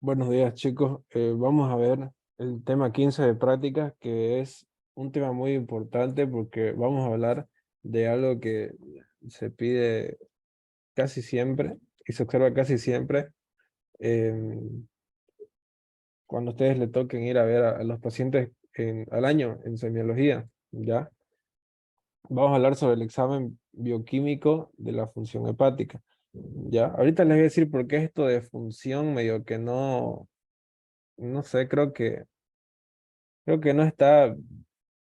Buenos días, chicos. Vamos a ver el tema 15 de prácticas, que es un tema muy importante porque vamos a hablar de algo que se pide casi siempre y se observa casi siempre cuando ustedes le toquen ir a ver a los pacientes al año en semiología, ¿ya? Vamos a hablar sobre el examen bioquímico de la función hepática, ¿ya? Ahorita les voy a decir por qué esto de función medio que no sé, creo que no está,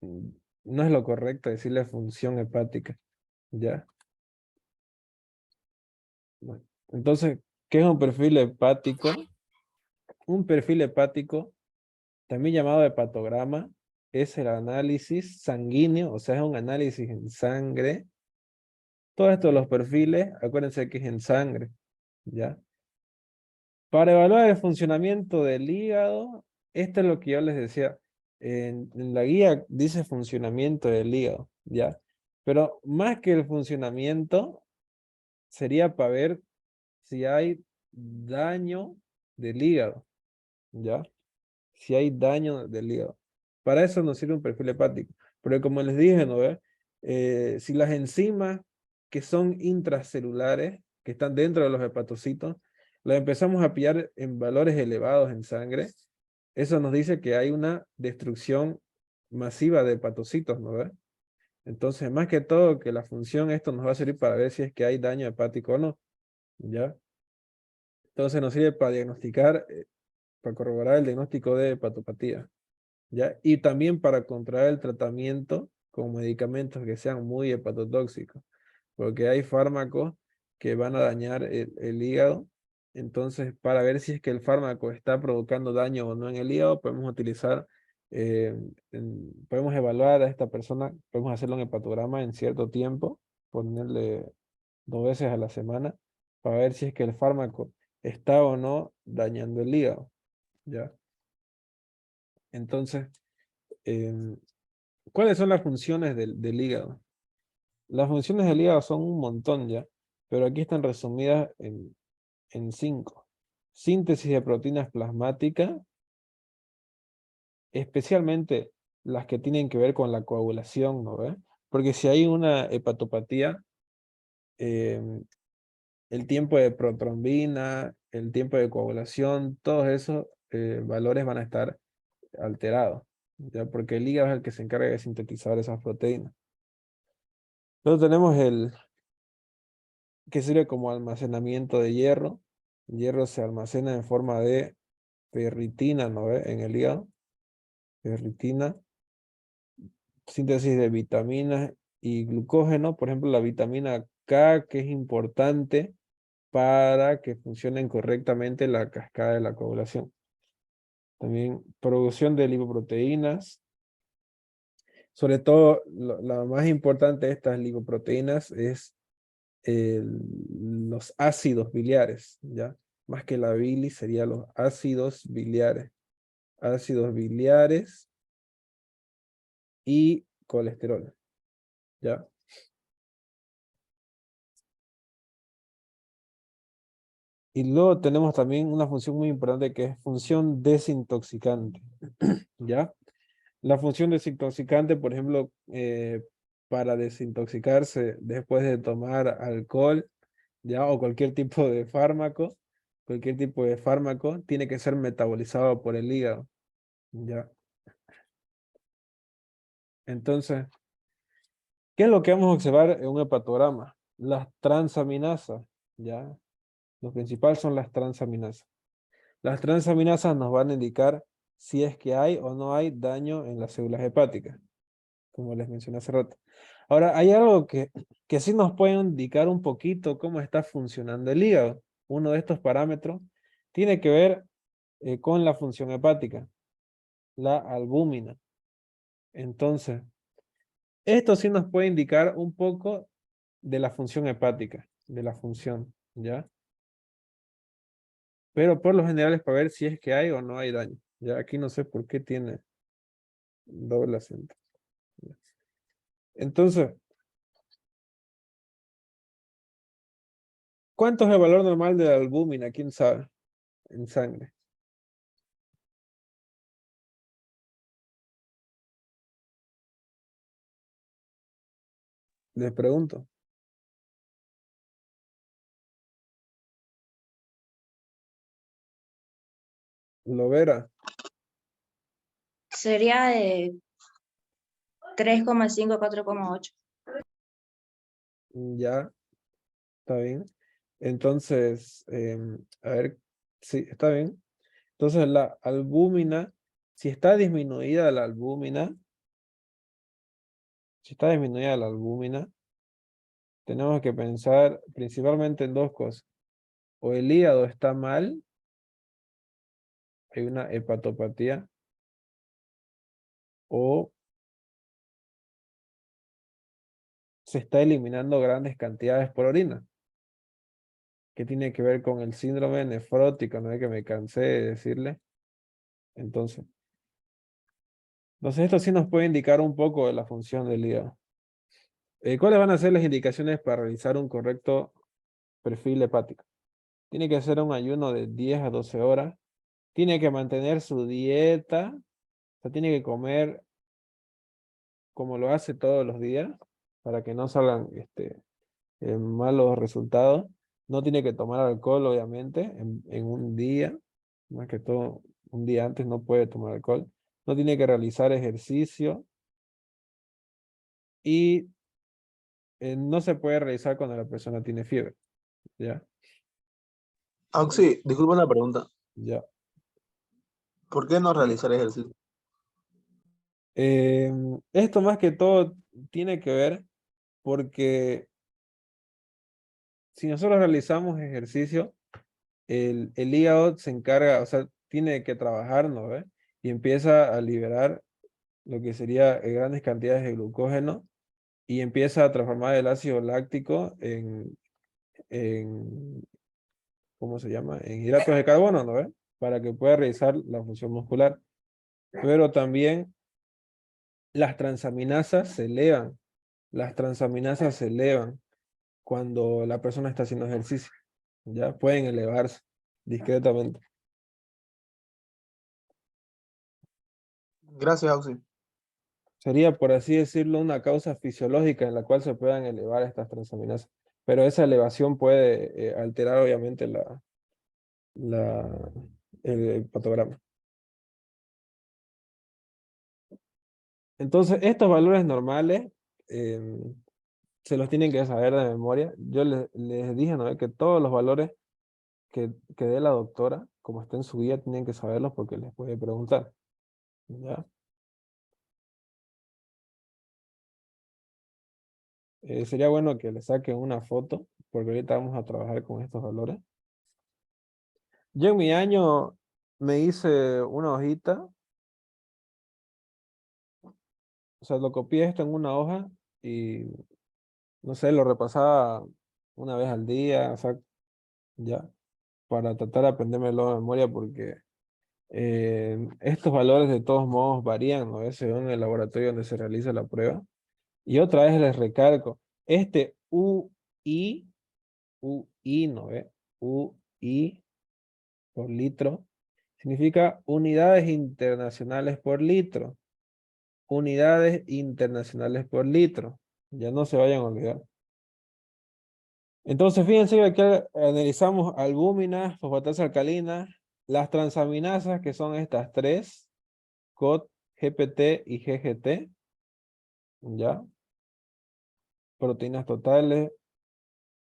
no es lo correcto decirle función hepática, ¿ya? Bueno, entonces, ¿qué es un perfil hepático? Un perfil hepático, también llamado hepatograma, es el análisis sanguíneo, o sea, es un análisis en sangre. Todo esto de los perfiles, acuérdense que es en sangre, ¿ya? Para evaluar el funcionamiento del hígado, esto es lo que yo les decía. En la guía dice funcionamiento del hígado, ¿ya? Pero más que el funcionamiento, sería para ver si hay daño del hígado, ¿ya? Si hay daño del hígado. Para eso nos sirve un perfil hepático. Pero como les dije, ¿no ve? Si las enzimas que son intracelulares, que están dentro de los hepatocitos, las empezamos a pillar en valores elevados en sangre, eso nos dice que hay una destrucción masiva de hepatocitos, ¿no ve? Entonces, más que todo, que la función, esto nos va a servir para ver si es que hay daño hepático o no, ¿ya? Entonces nos sirve para diagnosticar, para corroborar el diagnóstico de hepatopatía, ¿ya? Y también para contraer el tratamiento con medicamentos que sean muy hepatotóxicos, porque hay fármacos que van a dañar el hígado. Entonces, para ver si es que el fármaco está provocando daño o no en el hígado, podemos utilizar, podemos evaluar a esta persona, podemos hacerle un hepatograma en cierto tiempo, ponerle 2 veces a la semana, para ver si es que el fármaco está o no dañando el hígado, ¿ya? Entonces, em, ¿cuáles son las funciones del hígado? Las funciones del hígado son un montón ya, pero aquí están resumidas en 5. Síntesis de proteínas plasmáticas, especialmente las que tienen que ver con la coagulación, ¿no ve? Porque si hay una hepatopatía, em, el tiempo de protrombina, el tiempo de coagulación, todos esos valores van a estar alterados, ¿ya? Porque el hígado es el que se encarga de sintetizar esas proteínas. Luego tenemos el que sirve como almacenamiento de hierro. El hierro se almacena en forma de ferritina, ¿no ve? En el hígado. Ferritina, síntesis de vitaminas y glucógeno. Por ejemplo, la vitamina K, que es importante para que funcionen correctamente la cascada de la coagulación. También producción de lipoproteínas. Sobre todo, la más importante de estas lipoproteínas es los ácidos biliares, ¿ya? Más que la bilis serían los ácidos biliares. Ácidos biliares y colesterol, ¿ya? Y luego tenemos también una función muy importante que es función desintoxicante, ¿ya? La función desintoxicante, por ejemplo, para desintoxicarse después de tomar alcohol, ¿ya? O cualquier tipo de fármaco tiene que ser metabolizado por el hígado, ¿ya? Entonces, ¿qué es lo que vamos a observar en un hepatograma? Las transaminasas, ¿ya? Lo principal son las transaminasas. Las transaminasas nos van a indicar si es que hay o no hay daño en las células hepáticas, como les mencioné hace rato. Ahora, hay algo que sí nos puede indicar un poquito cómo está funcionando el hígado. Uno de estos parámetros tiene que ver con la función hepática, la albúmina. Entonces, esto sí nos puede indicar un poco de la función hepática, de la función, ¿ya? Pero por lo general es para ver si es que hay o no hay daño. Ya aquí no sé por qué tiene doble acento. Entonces, ¿cuánto es el valor normal de la albúmina? ¿Quién sabe? En sangre. Les pregunto. Lovera, Sería de 3,5 a 4,8. ya, está bien. Entonces, a ver, sí, está bien. Entonces la albúmina, si está disminuida la albúmina, si está disminuida la albúmina, tenemos que pensar principalmente en dos cosas. O el hígado está mal, hay una hepatopatía, o se está eliminando grandes cantidades por orina, que tiene que ver con el síndrome nefrótico, ¿no es que me cansé de decirle? Entonces, esto sí nos puede indicar un poco de la función del hígado. ¿Cuáles van a ser las indicaciones para realizar un correcto perfil hepático? Tiene que hacer un ayuno de 10 a 12 horas. Tiene que mantener su dieta. O sea, tiene que comer como lo hace todos los días para que no salgan malos resultados. No tiene que tomar alcohol, obviamente, en un día. Más que todo, un día antes no puede tomar alcohol. No tiene que realizar ejercicio. Y no se puede realizar cuando la persona tiene fiebre. ¿Ya? Auxi, disculpa una pregunta. Ya. ¿Por qué no realizar ejercicio? Esto más que todo tiene que ver porque si nosotros realizamos ejercicio, el hígado se encarga, o sea, tiene que trabajar, ¿no ve? Y empieza a liberar lo que sería grandes cantidades de glucógeno y empieza a transformar el ácido láctico en ¿cómo se llama? En hidratos de carbono, ¿no ve? Para que pueda realizar la función muscular. Pero también las transaminasas se elevan. Las transaminasas se elevan cuando la persona está haciendo ejercicio. Ya pueden elevarse discretamente. Gracias, Auxi. Sería, por así decirlo, una causa fisiológica en la cual se puedan elevar estas transaminasas. Pero esa elevación puede alterar, obviamente, la, el patograma. Entonces, estos valores normales se los tienen que saber de memoria. Yo les dije, ¿no? Que todos los valores que dé la doctora, como está en su guía, tienen que saberlos porque les puede preguntar. ¿Ya? Sería bueno que le saquen una foto, porque ahorita vamos a trabajar con estos valores. Yo en mi año me hice una hojita, o sea, lo copié esto en una hoja y, no sé, lo repasaba una vez al día, o sea, ya, para tratar de aprendérmelo de memoria, porque estos valores de todos modos varían, ¿no? Según el laboratorio donde se realiza la prueba. Y otra vez les recalco, este UI, ¿no ve? UI por litro, significa unidades internacionales por litro. Unidades internacionales por litro. Ya no se vayan a olvidar. Entonces, fíjense que aquí analizamos albúminas, fosfatasa alcalina, las transaminasas, que son estas tres, COT, GPT y GGT, ¿ya? Proteínas totales,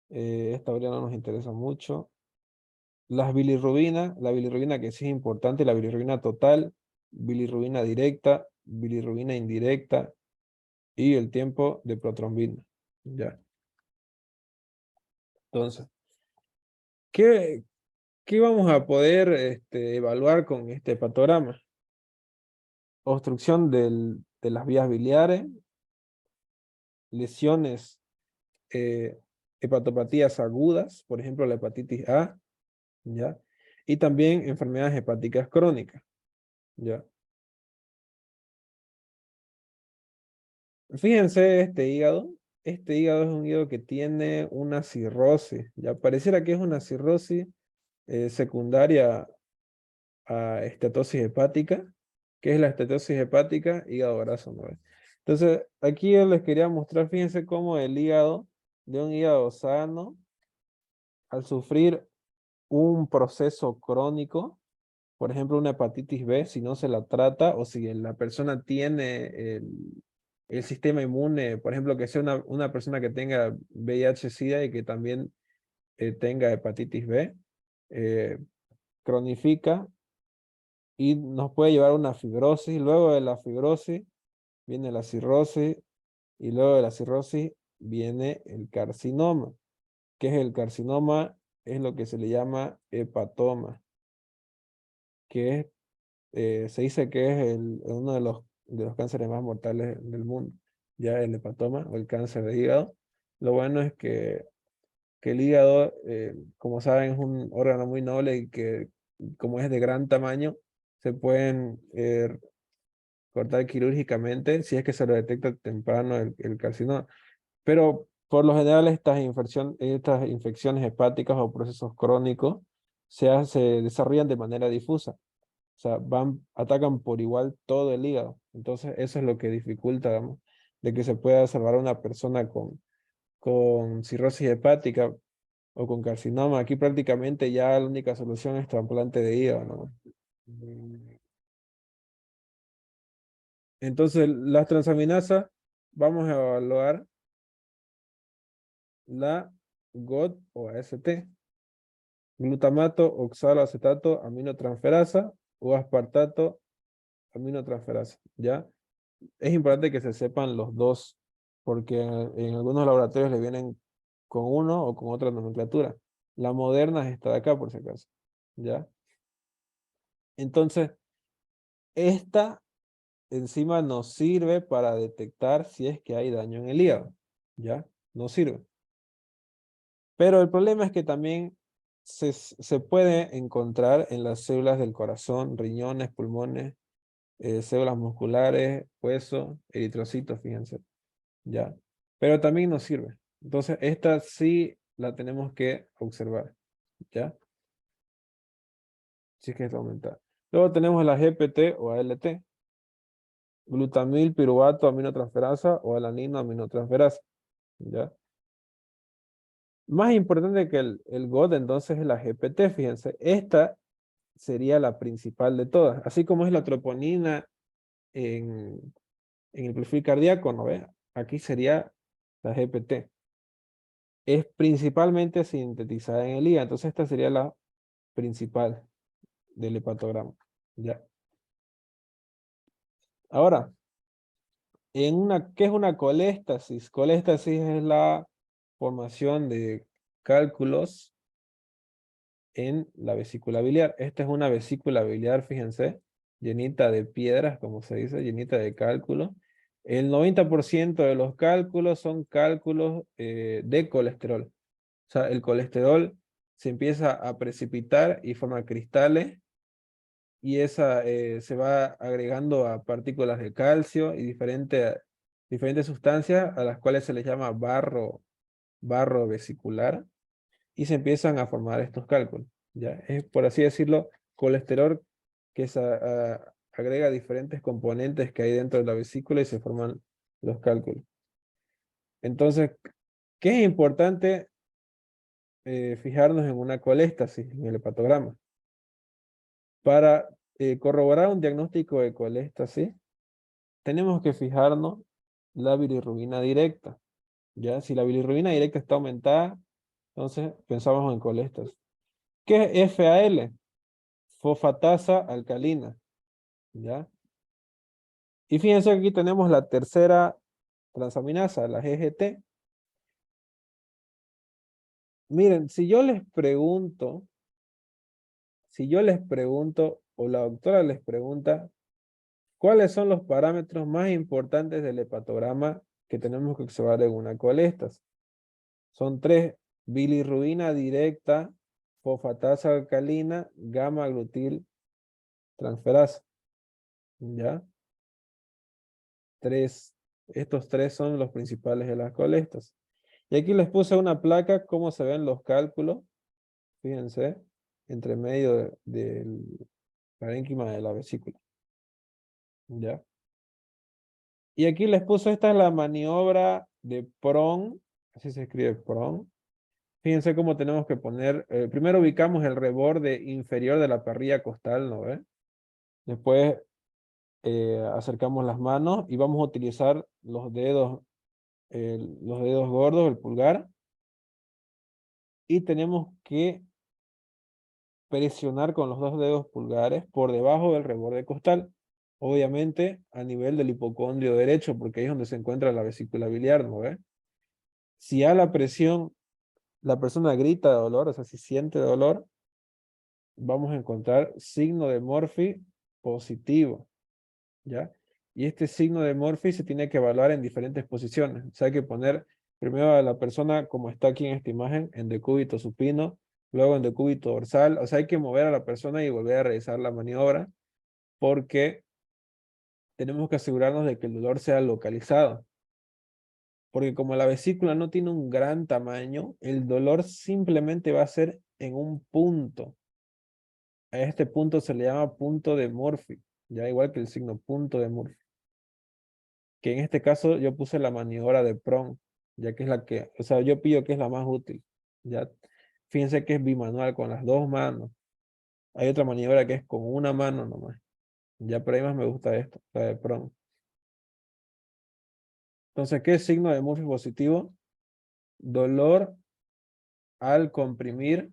esta área no nos interesa mucho. Las bilirrubinas, la bilirrubina que sí es importante, la bilirrubina total, bilirrubina directa, bilirrubina indirecta y el tiempo de protrombina. Ya. Entonces, ¿qué vamos a poder evaluar con este hepatograma? Obstrucción de las vías biliares, lesiones, hepatopatías agudas, por ejemplo la hepatitis A, ¿ya? Y también enfermedades hepáticas crónicas, ¿ya? Fíjense este hígado es un hígado que tiene una cirrosis, ya pareciera que es una cirrosis secundaria a estatosis hepática. ¿Qué es la estatosis hepática? Hígado graso, ¿no? Entonces, aquí yo les quería mostrar, fíjense cómo el hígado, de un hígado sano, al sufrir un proceso crónico, por ejemplo, una hepatitis B, si no se la trata o si la persona tiene el sistema inmune, por ejemplo, que sea una persona que tenga VIH-Sida y que también tenga hepatitis B, eh, cronifica y nos puede llevar a una fibrosis. Luego de la fibrosis viene la cirrosis y luego de la cirrosis viene el carcinoma. ¿Qué es el carcinoma? Es lo que se le llama hepatoma, que es se dice que es uno de los cánceres más mortales del mundo, ya el hepatoma o el cáncer de hígado. Lo bueno es que el hígado, como saben, es un órgano muy noble y que como es de gran tamaño, se pueden cortar quirúrgicamente si es que se lo detecta temprano el carcinoma. Pero por lo general estas infecciones hepáticas o procesos crónicos se desarrollan de manera difusa. O sea, atacan por igual todo el hígado. Entonces, eso es lo que dificulta, digamos, de que se pueda salvar a una persona con cirrosis hepática o con carcinoma. Aquí prácticamente ya la única solución es trasplante de hígado, ¿no? Entonces, las transaminasas, vamos a evaluar la GOT o AST, glutamato, oxaloacetato, aminotransferasa o aspartato, aminotransferasa, ¿ya? Es importante que se sepan los dos, porque en algunos laboratorios le vienen con uno o con otra nomenclatura. La moderna es esta de acá, por si acaso. ¿Ya? Entonces, esta enzima nos sirve para detectar si es que hay daño en el hígado. ¿Ya? Nos sirve. Pero el problema es que también se puede encontrar en las células del corazón, riñones, pulmones, células musculares, hueso, eritrocitos, fíjense. ¿Ya? Pero también nos sirve. Entonces, esta sí la tenemos que observar, ¿ya? Si es que es aumentada. Luego tenemos la GPT o ALT, glutamil, piruvato, aminotransferasa o alanino, aminotransferasa, ¿ya? Más importante que el GOT, entonces, es la GPT, fíjense. Esta sería la principal de todas. Así como es la troponina en el perfil cardíaco, ¿no ve? Aquí sería la GPT. Es principalmente sintetizada en el hígado. Entonces esta sería la principal del hepatograma. Ya. Ahora, ¿qué es una coléstasis? Coléstasis es la formación de cálculos en la vesícula biliar. Esta es una vesícula biliar, fíjense, llenita de piedras, como se dice, llenita de cálculos. El 90% de los cálculos son cálculos de colesterol. O sea, el colesterol se empieza a precipitar y forma cristales y esa se va agregando a partículas de calcio y diferentes sustancias a las cuales se les llama barro vesicular y se empiezan a formar estos cálculos. ¿Ya? Es, por así decirlo, colesterol que agrega diferentes componentes que hay dentro de la vesícula y se forman los cálculos. Entonces, ¿qué es importante fijarnos en una coléstasis, en el hepatograma? Para corroborar un diagnóstico de coléstasis, tenemos que fijarnos la bilirrubina directa. ¿Ya? Si la bilirrubina directa está aumentada, entonces pensamos en coléstasis. ¿Qué es FAL? Fosfatasa alcalina. ¿Ya? Y fíjense que aquí tenemos la tercera transaminasa, la GGT. Miren, si yo les pregunto, o la doctora les pregunta, ¿cuáles son los parámetros más importantes del hepatograma que tenemos que observar en una coléstasis? Son tres: bilirrubina directa, fosfatasa alcalina, gamma glutil transferasa. ¿Ya? Estos tres son los principales de las coléstasis. Y aquí les puse una placa, cómo se ven los cálculos. Fíjense, entre medio del parénquima de la vesícula. ¿Ya? Y aquí les puse, esta es la maniobra de Prong, así se escribe Prong. Fíjense cómo tenemos que poner, primero ubicamos el reborde inferior de la parrilla costal, ¿no ve? Después acercamos las manos y vamos a utilizar los dedos gordos, el pulgar, y tenemos que presionar con los dos dedos pulgares por debajo del reborde costal, obviamente a nivel del hipocondrio derecho, porque ahí es donde se encuentra la vesícula biliar, ¿no ve? Si a la presión la persona grita de dolor, o sea, si siente dolor, vamos a encontrar signo de Murphy positivo, ¿ya? Y este signo de Murphy se tiene que evaluar en diferentes posiciones. O sea, hay que poner primero a la persona como está aquí en esta imagen, en decúbito supino, luego en decúbito dorsal. O sea, hay que mover a la persona y volver a realizar la maniobra porque tenemos que asegurarnos de que el dolor sea localizado. Porque como la vesícula no tiene un gran tamaño, el dolor simplemente va a ser en un punto. A este punto se le llama punto de Murphy, ya igual que el signo punto de Murphy. Que en este caso yo puse la maniobra de Prong, ya que es la que, o sea, yo pillo que es la más útil. Ya, fíjense que es bimanual con las dos manos. Hay otra maniobra que es con una mano nomás. Ya, pero ahí más me gusta esto, la de Prong. Entonces, ¿qué es signo de Murphy positivo? Dolor al comprimir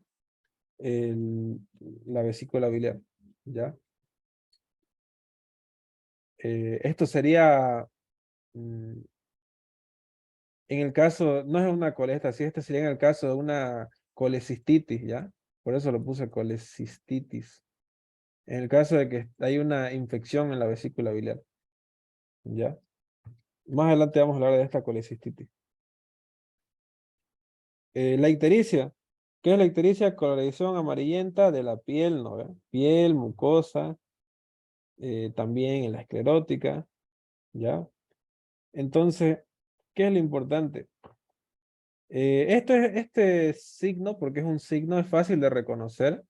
el- la vesícula biliar. ¿Ya? Esto sería, mm, en el caso, no es una colestasis, este sería en el caso de una colecistitis, ¿ya? Por eso lo puse colecistitis. En el caso de que hay una infección en la vesícula biliar, ¿ya? Más adelante vamos a hablar de esta colecistitis. La ictericia. ¿Qué es la ictericia? Coloración amarillenta de la piel, ¿no? ¿Ve? Piel, mucosa, también en la esclerótica, ¿ya? Entonces, ¿qué es lo importante? Este signo, porque es un signo, es fácil de reconocer,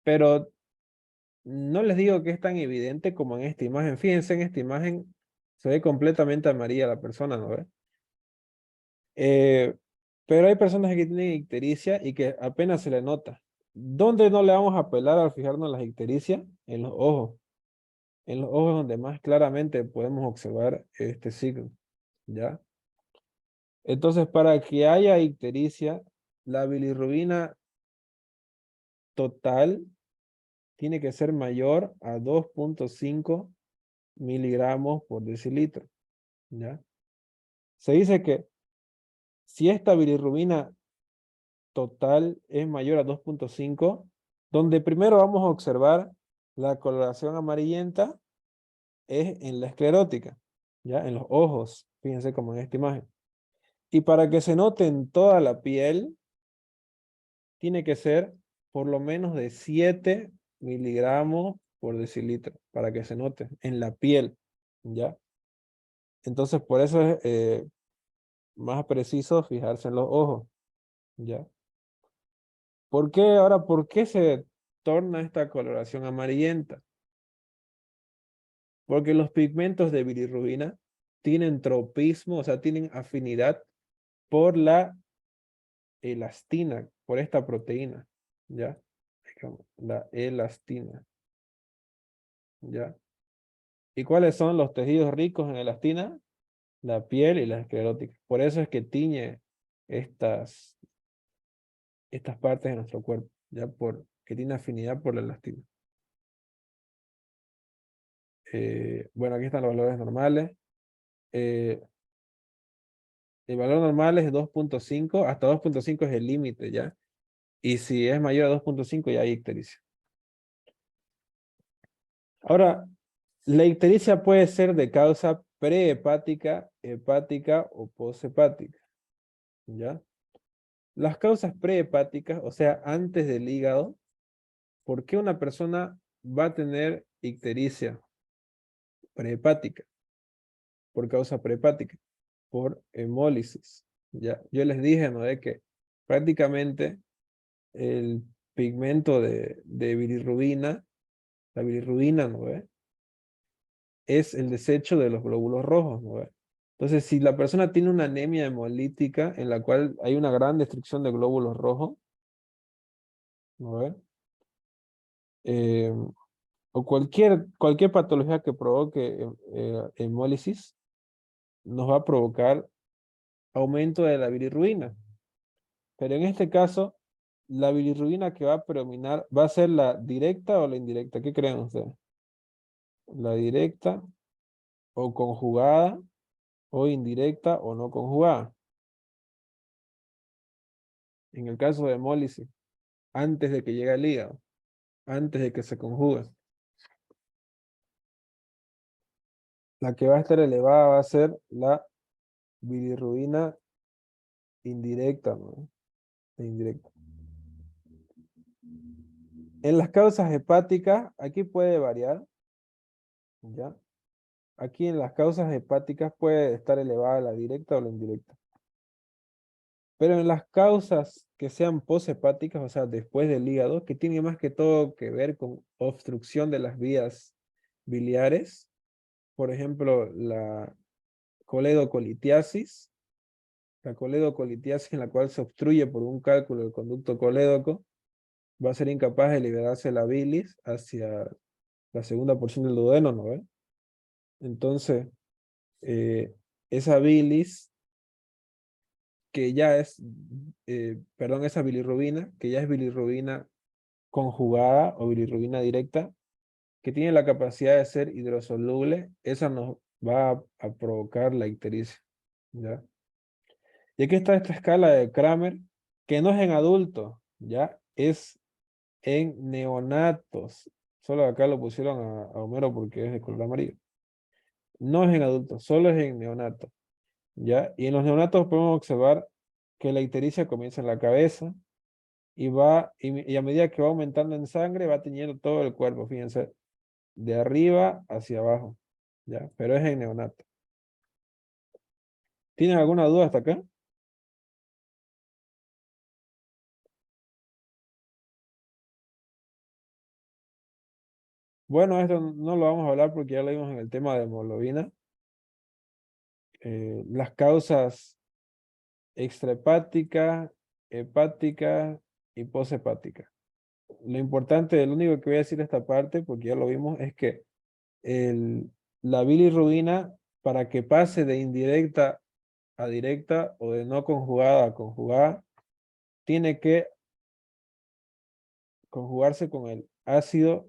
pero no les digo que es tan evidente como en esta imagen. Fíjense, en esta imagen se ve completamente amarilla la persona, ¿no ve? Eh, pero hay personas que tienen ictericia y que apenas se le nota. ¿Dónde no le vamos a apelar al fijarnos en las ictericias? En los ojos. En los ojos donde más claramente podemos observar este signo, ¿ya? Entonces, para que haya ictericia, la bilirrubina total tiene que ser mayor a 2,5 miligramos por decilitro, ¿ya? Se dice que si esta bilirrubina total es mayor a 2,5, donde primero vamos a observar la coloración amarillenta es en la esclerótica, ¿ya? En los ojos, fíjense como en esta imagen. Y para que se note en toda la piel, tiene que ser por lo menos de 7 miligramos por decilitro, para que se note en la piel, ¿ya? Entonces, por eso es más preciso fijarse en los ojos, ¿ya? ¿Por qué ahora, por qué se torna esta coloración amarillenta? Porque los pigmentos de bilirrubina tienen tropismo, o sea, tienen afinidad por la elastina, por esta proteína, ¿ya? La elastina, ¿ya? ¿Y cuáles son los tejidos ricos en elastina? La piel y la esclerótica. Por eso es que tiñe estas, estas partes de nuestro cuerpo, ¿ya? Que tiene afinidad por la elastina. Bueno, aquí están los valores normales. Eh, el valor normal es 2,5, hasta 2,5 es el límite, ¿ya? Y si es mayor a 2,5 ya hay ictericia. Ahora, la ictericia puede ser de causa prehepática, hepática o poshepática, ¿ya? Las causas prehepáticas, o sea, antes del hígado, ¿por qué una persona va a tener ictericia prehepática? Por causa prehepática, por hemólisis, ¿ya? Yo les dije, ¿no? De que prácticamente el pigmento de bilirrubina, la bilirrubina, ¿no ve? es el desecho de los glóbulos rojos, ¿no ve? Entonces, si la persona tiene una anemia hemolítica en la cual hay una gran destrucción de glóbulos rojos, ¿no ve? Eh, o cualquier patología que provoque hemólisis, nos va a provocar aumento de la bilirrubina. Pero en este caso, la bilirrubina que va a predominar, ¿va a ser la directa o la indirecta? ¿Qué creen ustedes? ¿La directa o conjugada o indirecta o no conjugada? En el caso de hemólisis, antes de que llegue al hígado, antes de que se conjugue. La que va a estar elevada va a ser la bilirrubina indirecta, ¿no? Indirecta. En las causas hepáticas, aquí puede variar, ¿ya? Aquí en las causas hepáticas puede estar elevada la directa o la indirecta. Pero en las causas que sean poshepáticas, o sea, después del hígado, que tiene más que todo que ver con obstrucción de las vías biliares, por ejemplo, la coledocolitiasis, la coledocolitiasis en la cual se obstruye por un cálculo del conducto colédoco, va a ser incapaz de liberarse la bilis hacia la segunda porción del duodeno, ¿no ve? Entonces, esa bilis, que ya es, perdón, esa bilirrubina, que ya es bilirrubina conjugada o bilirrubina directa, que tiene la capacidad de ser hidrosoluble, esa nos va a provocar la ictericia, ¿ya? Y aquí está esta escala de Kramer, que no es en adultos, ¿ya? Es en neonatos. Solo acá lo pusieron a Homero porque es de color amarillo. No es en adultos, solo es en neonatos, ¿ya? Y en los neonatos podemos observar que la ictericia comienza en la cabeza y a medida que va aumentando en sangre, va teniendo todo el cuerpo, fíjense, de arriba hacia abajo, ¿ya? Pero es en neonato. ¿Tienen alguna duda hasta acá? Bueno, esto no lo vamos a hablar porque ya lo vimos en el tema de hemoglobina. Las causas extrahepáticas, hepáticas y poshepáticas. Lo importante, lo único que voy a decir de esta parte, porque ya lo vimos, es que la bilirrubina, para que pase de indirecta a directa o de no conjugada a conjugada, tiene que conjugarse con el ácido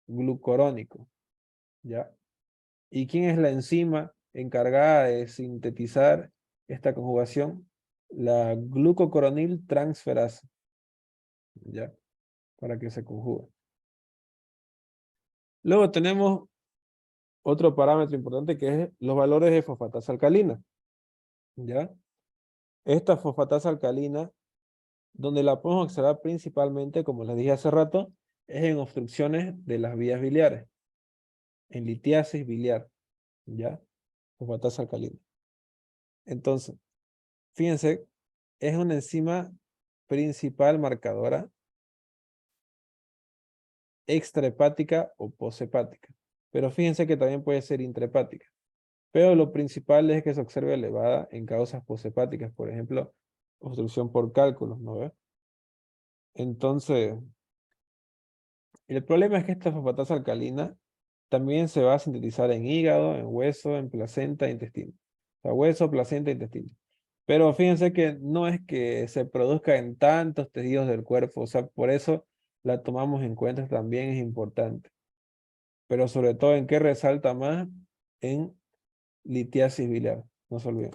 glucurónico, ¿ya? ¿Y quién es la enzima encargada de sintetizar esta conjugación? La glucocoronil transferasa, ¿ya? Para que se conjugue. Luego tenemos otro parámetro importante que es los valores de fosfatasa alcalina, ¿ya? Esta fosfatasa alcalina, donde la podemos observar principalmente, como les dije hace rato, es en obstrucciones de las vías biliares, en litiasis biliar, ¿ya? Fosfatasa alcalina. Entonces, fíjense, es una enzima principal marcadora extrahepática o poshepática. Pero fíjense que también puede ser intrahepática. Pero lo principal es que se observe elevada en causas poshepáticas, por ejemplo, obstrucción por cálculos, ¿no ve? Entonces, el problema es que esta fosfatasa alcalina también se va a sintetizar en hígado, en hueso, en placenta, intestino. O sea, hueso, placenta, intestino. Pero fíjense que no es que se produzca en tantos tejidos del cuerpo, o sea, por eso la tomamos en cuenta, también es importante. Pero sobre todo, ¿en qué resalta más? En litiasis biliar, no se olviden.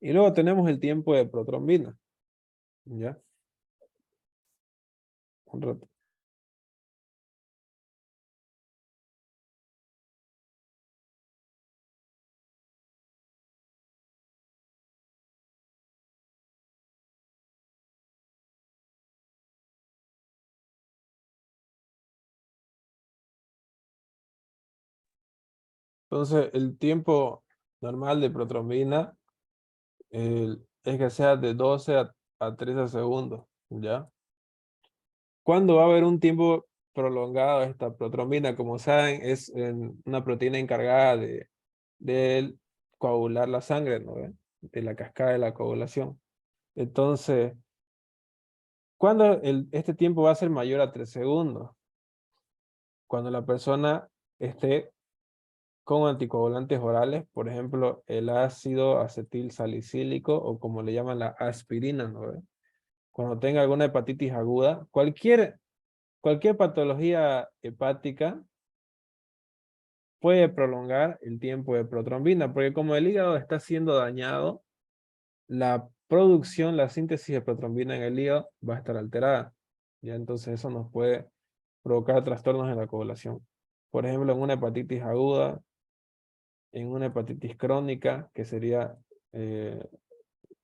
Y luego tenemos el tiempo de protrombina, ¿ya? Un rato. Entonces, el tiempo normal de protrombina es que sea de 12 a 13 segundos, ¿ya? ¿Cuándo va a haber un tiempo prolongado esta protrombina. Como saben, es una proteína encargada de coagular la sangre, ¿no ve? De la cascada de la coagulación. Entonces, ¿cuándo este tiempo va a ser mayor a 3 segundos? Cuando la persona esté con anticoagulantes orales, por ejemplo, el ácido acetil salicílico o como le llaman la aspirina, ¿no ve? Cuando tenga alguna hepatitis aguda, cualquier patología hepática puede prolongar el tiempo de protrombina, porque como el hígado está siendo dañado, la producción, la síntesis de protrombina en el hígado va a estar alterada. Ya entonces eso nos puede provocar trastornos en la coagulación. Por ejemplo, en una hepatitis aguda, en una hepatitis crónica, que sería eh,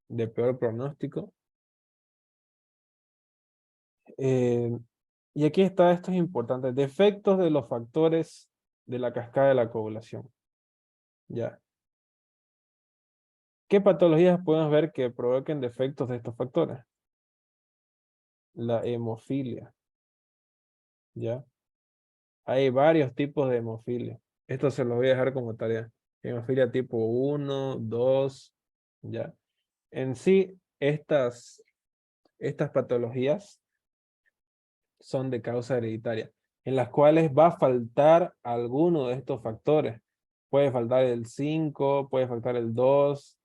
de peor pronóstico. Eh, y aquí está, esto es importante, defectos de los factores de la cascada de la coagulación. Ya. ¿Qué patologías podemos ver que provoquen defectos de estos factores? La hemofilia. ¿Ya? Hay varios tipos de hemofilia. Esto se los voy a dejar como tarea. Hemofilia tipo 1, 2, ¿ya? En sí, estas patologías son de causa hereditaria, en las cuales va a faltar alguno de estos factores. Puede faltar el 5, puede faltar el 2,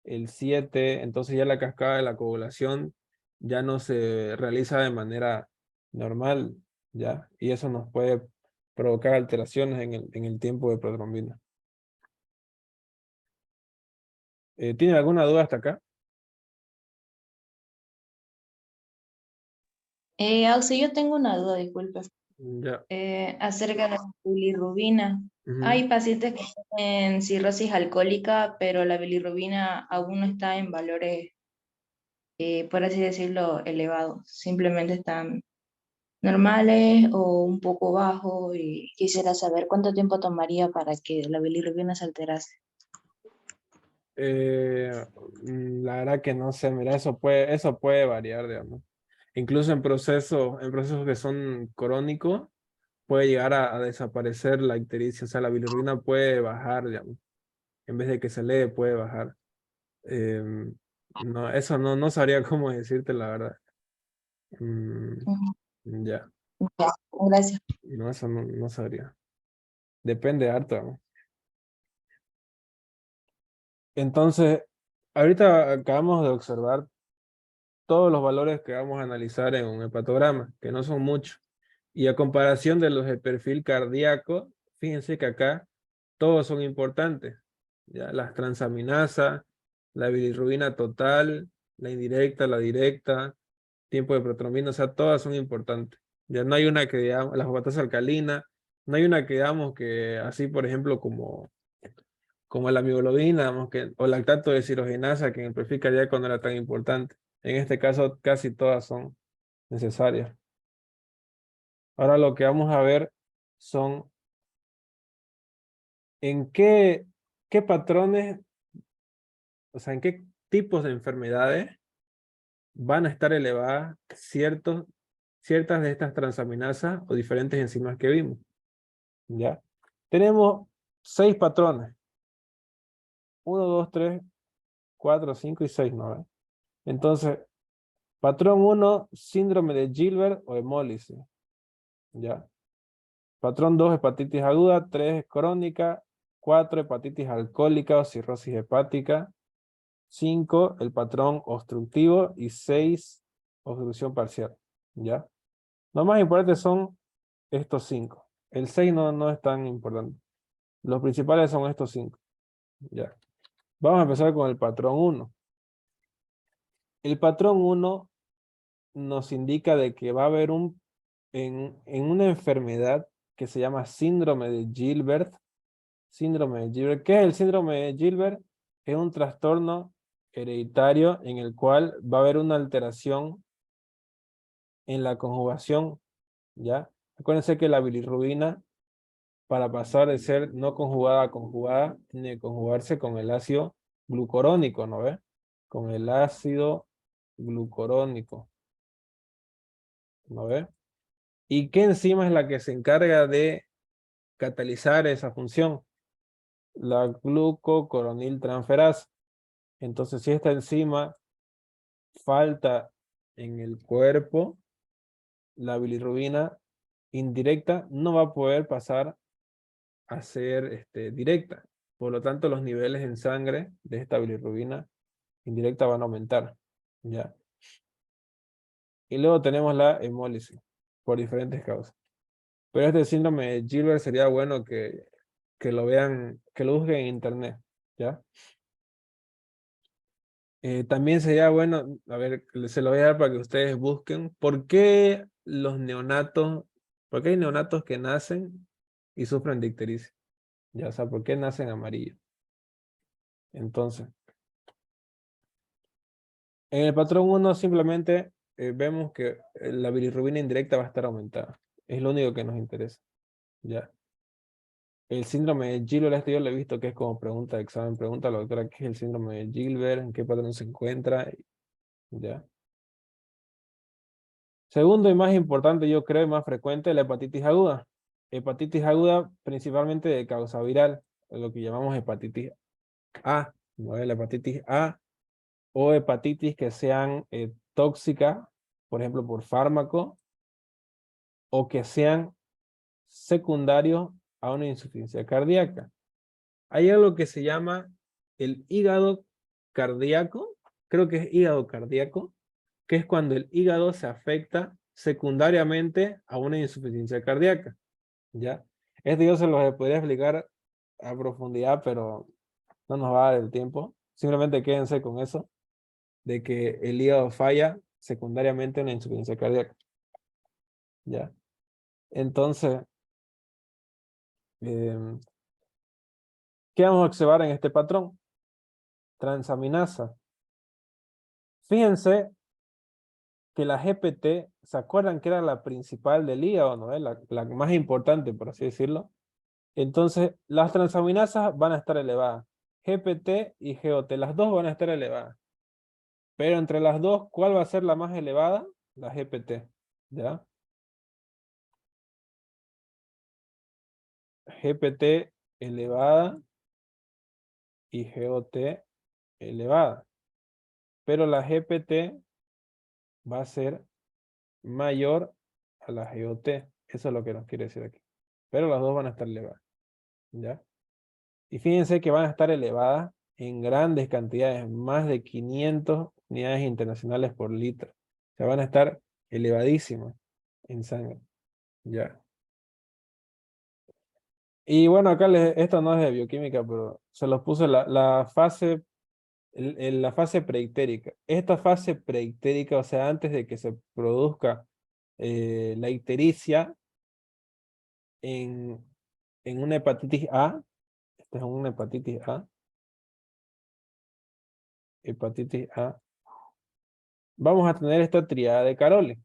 el 7, entonces ya la cascada de la coagulación ya no se realiza de manera normal, ¿ya? Y eso nos puede provocar alteraciones en el tiempo de protrombina. ¿Tiene alguna duda hasta acá? Auxi, yo tengo una duda, disculpe, Ya. acerca de la bilirrubina. Ujú. Hay pacientes que tienen cirrosis alcohólica, pero la bilirrubina aún no está en valores, por así decirlo, elevados. Simplemente están normales o un poco bajos y quisiera saber cuánto tiempo tomaría para que la bilirrubina se alterase. La verdad que no sé, mira, eso puede variar, digamos. Incluso en procesos que son crónicos, puede llegar a desaparecer la ictericia, o sea, la bilirrubina puede bajar, digamos. En vez de que se eleve, puede bajar. Em, no, eso no sabría cómo decirte la verdad. Mm, Ujú. ya, Ya, gracias. no, eso no sabría. Depende harto, ¿no? Entonces, ahorita acabamos de observar todos los valores que vamos a analizar en un hepatograma, que no son muchos. Y a comparación de los de perfil cardíaco, fíjense que acá todos son importantes. ¿Ya? Las transaminasas, la bilirrubina total, la indirecta, la directa, tiempo de protrombina, o sea, todas son importantes. Ya no hay una que digamos, la fosfatasa alcalina, no hay una que digamos que así, por ejemplo, como la mioglobina, digamos que, o lactato de cirogenasa, que en el perfil cardíaco no era tan importante. En este caso, casi todas son necesarias. Ahora lo que vamos a ver son en qué patrones, o sea, en qué tipos de enfermedades van a estar elevadas ciertas de estas transaminasas o diferentes enzimas que vimos. ¿Ya? Tenemos 6 patrones. 1, 2, 3, 4, 5 y 6, ¿no? ¿Ve? Entonces, patrón 1, síndrome de Gilbert o hemólisis. ¿Ya? Patrón 2, hepatitis aguda. 3, crónica. 4, hepatitis alcohólica o cirrosis hepática. 5, el patrón obstructivo. Y 6, obstrucción parcial. ¿Ya? Lo más importante son estos 5. El 6 no es tan importante. Los principales son estos 5. ¿Ya? Vamos a empezar con el patrón 1. El patrón 1 nos indica de que va a haber en una enfermedad que se llama síndrome de Gilbert. Síndrome de Gilbert. ¿Qué es el síndrome de Gilbert? Es un trastorno hereditario en el cual va a haber una alteración en la conjugación, ¿ya? Acuérdense que la bilirrubina, para pasar de ser no conjugada a conjugada, tiene que conjugarse con el ácido glucurónico, ¿no ve? Con el ácido glucurónico, ¿no ve? ¿Y qué enzima es la que se encarga de catalizar esa función? La glucocoroniltransferasa. Entonces, si esta enzima falta en el cuerpo, la bilirrubina indirecta no va a poder pasar a ser directa. Por lo tanto, los niveles en sangre de esta bilirrubina indirecta van a aumentar. ¿Ya? Y luego tenemos la hemólisis, por diferentes causas. Pero este síndrome de Gilbert sería bueno que lo vean, que lo busquen en internet. ¿Ya? También sería bueno, a ver, se lo voy a dar para que ustedes busquen, ¿por qué los neonatos, por qué hay neonatos que nacen y sufren de ictericia? Ya, o sea, ¿por qué nacen amarillos? Entonces, en el patrón 1 simplemente vemos que la bilirrubina indirecta va a estar aumentada. Es lo único que nos interesa. Ya. El síndrome de Gilbert, yo lo he visto que es como pregunta de examen, pregunta a la doctora qué es el síndrome de Gilbert, en qué patrón se encuentra. Ya. Segundo y más importante, yo creo, y más frecuente, la hepatitis aguda. Hepatitis aguda principalmente de causa viral, lo que llamamos hepatitis A, ¿no? La hepatitis A o hepatitis que sean tóxicas, por ejemplo, por fármaco, o que sean secundarios a una insuficiencia cardíaca. Hay algo que se llama el hígado cardíaco, creo que es hígado cardíaco, que es cuando el hígado se afecta secundariamente a una insuficiencia cardíaca, ¿ya? Esto yo se los podría explicar a profundidad, pero no nos va a dar el tiempo. Simplemente quédense con eso, de que el hígado falla secundariamente a una insuficiencia cardíaca, ¿ya? Entonces, eh, ¿qué vamos a observar en este patrón? Transaminasa. Fíjense que la GPT, ¿se acuerdan que era la principal del hígado, no? La más importante, por así decirlo. Entonces, las transaminasas van a estar elevadas. GPT y GOT, las dos van a estar elevadas. Pero entre las dos, ¿cuál va a ser la más elevada? La GPT, ¿ya? GPT elevada y GOT elevada. Pero la GPT va a ser mayor a la GOT. Eso es lo que nos quiere decir aquí. Pero las dos van a estar elevadas, ¿ya? Y fíjense que van a estar elevadas en grandes cantidades, más de 500 unidades internacionales por litro. O sea, van a estar elevadísimas en sangre, ¿ya? Y bueno, acá esto no es de bioquímica, pero se los puse la fase, la fase preictérica. Esta fase preictérica, o sea, antes de que se produzca la ictericia en, en una hepatitis A, esta es una hepatitis A, vamos a tener esta triada de Caroli.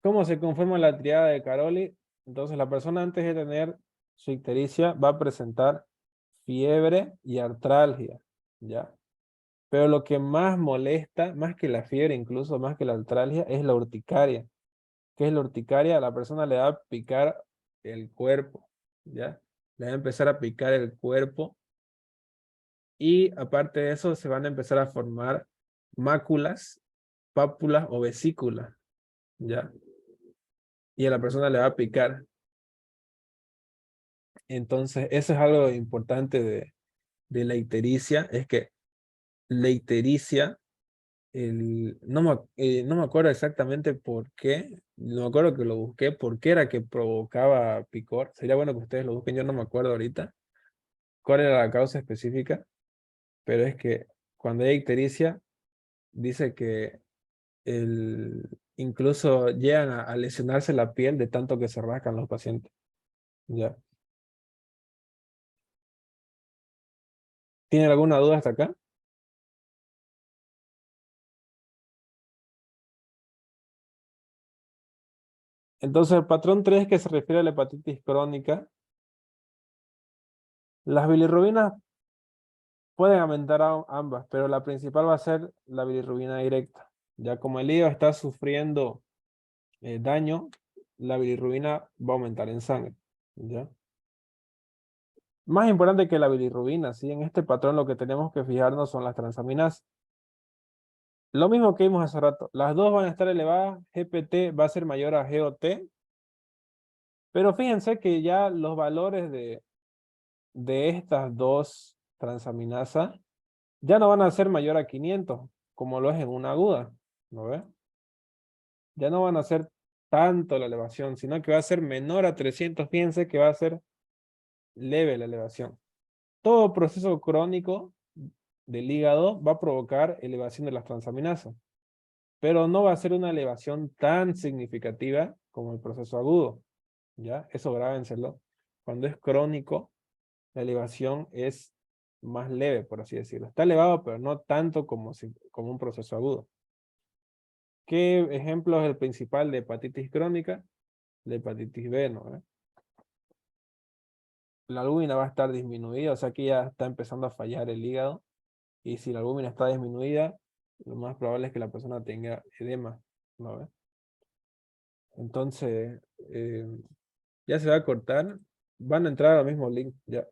¿Cómo se conforma la triada de Caroli? Entonces, la persona antes de tener su ictericia va a presentar fiebre y artralgia, ¿ya? Pero lo que más molesta, más que la fiebre, incluso más que la artralgia, es la urticaria. ¿Qué es la urticaria? A la persona le va a picar el cuerpo, ¿ya? Le va a empezar a picar el cuerpo y aparte de eso se van a empezar a formar máculas, pápulas o vesículas, ¿ya? Y a la persona le va a picar. Entonces, eso es algo importante de la ictericia, es que la ictericia, no me acuerdo exactamente por qué, no me acuerdo que lo busqué, por qué era que provocaba picor. Sería bueno que ustedes lo busquen, yo no me acuerdo ahorita cuál era la causa específica, pero es que cuando hay ictericia, dice que incluso llegan a lesionarse la piel de tanto que se rascan los pacientes. ¿Ya? ¿Tienen alguna duda hasta acá? Entonces, el patrón 3 que se refiere a la hepatitis crónica, las bilirrubinas pueden aumentar ambas, pero la principal va a ser la bilirrubina directa. Ya como el hígado está sufriendo daño la bilirrubina va a aumentar en sangre, ¿ya? Más importante que la bilirrubina, ¿sí? En este patrón lo que tenemos que fijarnos son las transaminasas. Lo mismo que vimos hace rato, las dos van a estar elevadas, GPT va a ser mayor a GOT, pero fíjense que ya los valores de estas dos transaminasas ya no van a ser mayor a 500, como lo es en una aguda, ¿no ve? Ya no van a ser tanto la elevación, sino que va a ser menor a 300, fíjense que va a ser leve la elevación. Todo proceso crónico del hígado va a provocar elevación de las transaminasas, pero no va a ser una elevación tan significativa como el proceso agudo, ¿ya? Eso grábenselo. Cuando es crónico, la elevación es más leve, por así decirlo. Está elevado, pero no tanto como un proceso agudo. ¿Qué ejemplo es el principal de hepatitis crónica? La hepatitis B, ¿no? La albúmina va a estar disminuida, o sea que ya está empezando a fallar el hígado. Y si la albúmina está disminuida, lo más probable es que la persona tenga edema, ¿no ve? Entonces, ya se va a cortar. Van a entrar al mismo link, ya.